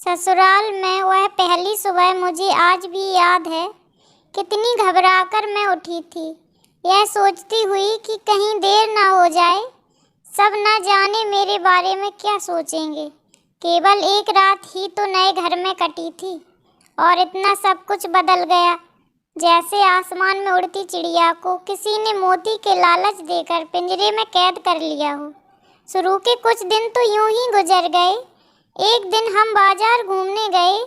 ससुराल में वह पहली सुबह मुझे आज भी याद है। कितनी घबराकर मैं उठी थी, यह सोचती हुई कि कहीं देर ना हो जाए। सब न जाने मेरे बारे में क्या सोचेंगे। केवल एक रात ही तो नए घर में कटी थी और इतना सब कुछ बदल गया। जैसे आसमान में उड़ती चिड़िया को किसी ने मोती के लालच देकर पिंजरे में कैद कर लिया हो। शुरू के कुछ दिन तो यूं ही गुजर गए। एक दिन हम बाजार घूमने गए।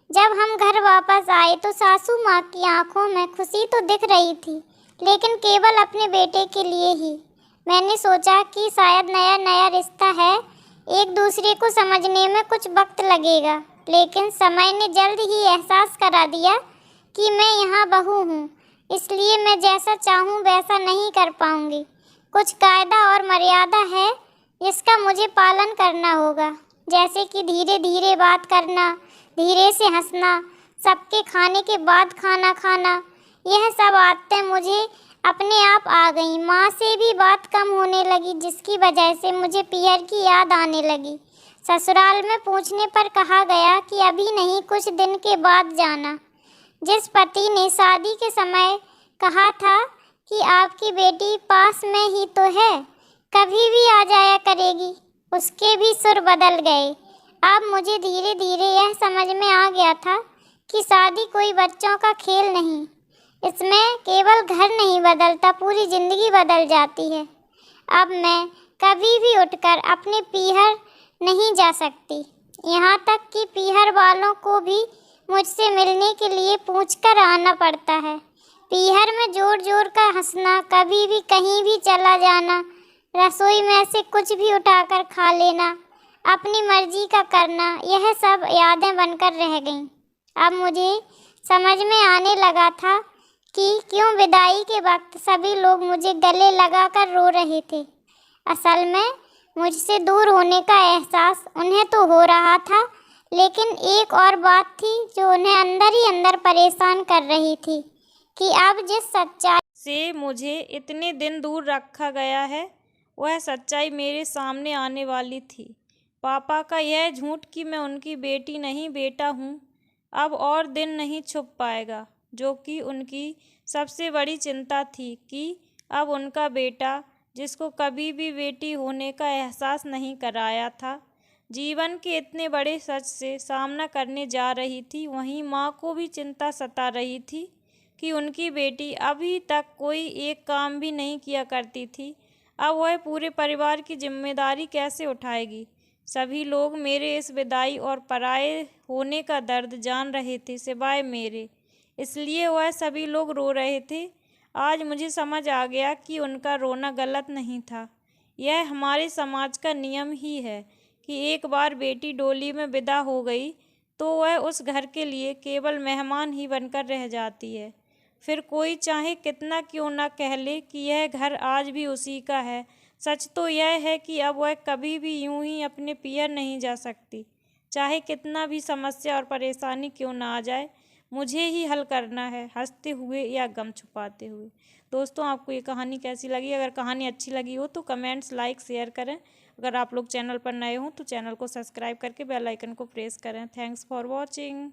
जब हम घर वापस आए तो सासू माँ की आंखों में खुशी तो दिख रही थी, लेकिन केवल अपने बेटे के लिए ही। मैंने सोचा कि शायद नया नया रिश्ता है, एक दूसरे को समझने में कुछ वक्त लगेगा, लेकिन समय ने जल्द ही एहसास करा दिया कि मैं यहाँ बहू हूँ, इसलिए मैं जैसा चाहूँ वैसा नहीं कर पाऊँगी। कुछ कायदा और मर्यादा है, इसका मुझे पालन करना होगा, जैसे कि धीरे धीरे बात करना, धीरे से हंसना, सबके खाने के बाद खाना खाना। यह सब आदतें मुझे अपने आप आ गईं। माँ से भी बात कम होने लगी, जिसकी वजह से मुझे पीहर की याद आने लगी। ससुराल में पूछने पर कहा गया कि अभी नहीं, कुछ दिन के बाद जाना। जिस पति ने शादी के समय कहा था कि आपकी बेटी पास में ही तो है, कभी भी आ जाया करेगी, उसके भी सुर बदल गए। अब मुझे धीरे धीरे यह समझ में आ गया था कि शादी कोई बच्चों का खेल नहीं, इसमें केवल घर नहीं बदलता, पूरी ज़िंदगी बदल जाती है। अब मैं कभी भी उठकर अपने पीहर नहीं जा सकती, यहाँ तक कि पीहर वालों को भी मुझसे मिलने के लिए पूछकर आना पड़ता है। पीहर में जोर जोर का हंसना, कभी भी कहीं भी चला जाना, रसोई में से कुछ भी उठाकर खा लेना, अपनी मर्जी का करना, यह सब यादें बनकर रह गईं। अब मुझे समझ में आने लगा था कि क्यों विदाई के वक्त सभी लोग मुझे गले लगाकर रो रहे थे। असल में मुझसे दूर होने का एहसास उन्हें तो हो रहा था, लेकिन एक और बात थी जो उन्हें अंदर ही अंदर परेशान कर रही थी कि अब जिस सच्चाई से मुझे इतने दिन दूर रखा गया है, वह सच्चाई मेरे सामने आने वाली थी। पापा का यह झूठ कि मैं उनकी बेटी नहीं बेटा हूँ, अब और दिन नहीं छुप पाएगा, जो कि उनकी सबसे बड़ी चिंता थी कि अब उनका बेटा, जिसको कभी भी बेटी होने का एहसास नहीं कराया था, जीवन के इतने बड़े सच से सामना करने जा रही थी। वहीं माँ को भी चिंता सता रही थी कि उनकी बेटी अभी तक कोई एक काम भी नहीं किया करती थी, अब वह पूरे परिवार की जिम्मेदारी कैसे उठाएगी। सभी लोग मेरे इस विदाई और पराये होने का दर्द जान रहे थे, सिवाय मेरे, इसलिए वह सभी लोग रो रहे थे। आज मुझे समझ आ गया कि उनका रोना गलत नहीं था। यह हमारे समाज का नियम ही है कि एक बार बेटी डोली में विदा हो गई तो वह उस घर के लिए केवल मेहमान ही बनकर रह जाती है। फिर कोई चाहे कितना क्यों ना कह ले कि यह घर आज भी उसी का है, सच तो यह है कि अब वह कभी भी यूं ही अपने पीहर नहीं जा सकती। चाहे कितना भी समस्या और परेशानी क्यों ना आ जाए, मुझे ही हल करना है, हंसते हुए या गम छुपाते हुए। दोस्तों, आपको ये कहानी कैसी लगी? अगर कहानी अच्छी लगी हो तो कमेंट्स, लाइक, शेयर करें। अगर आप लोग चैनल पर नए हो तो चैनल को सब्सक्राइब करके बेल आइकन को प्रेस करें। Thanks for watching.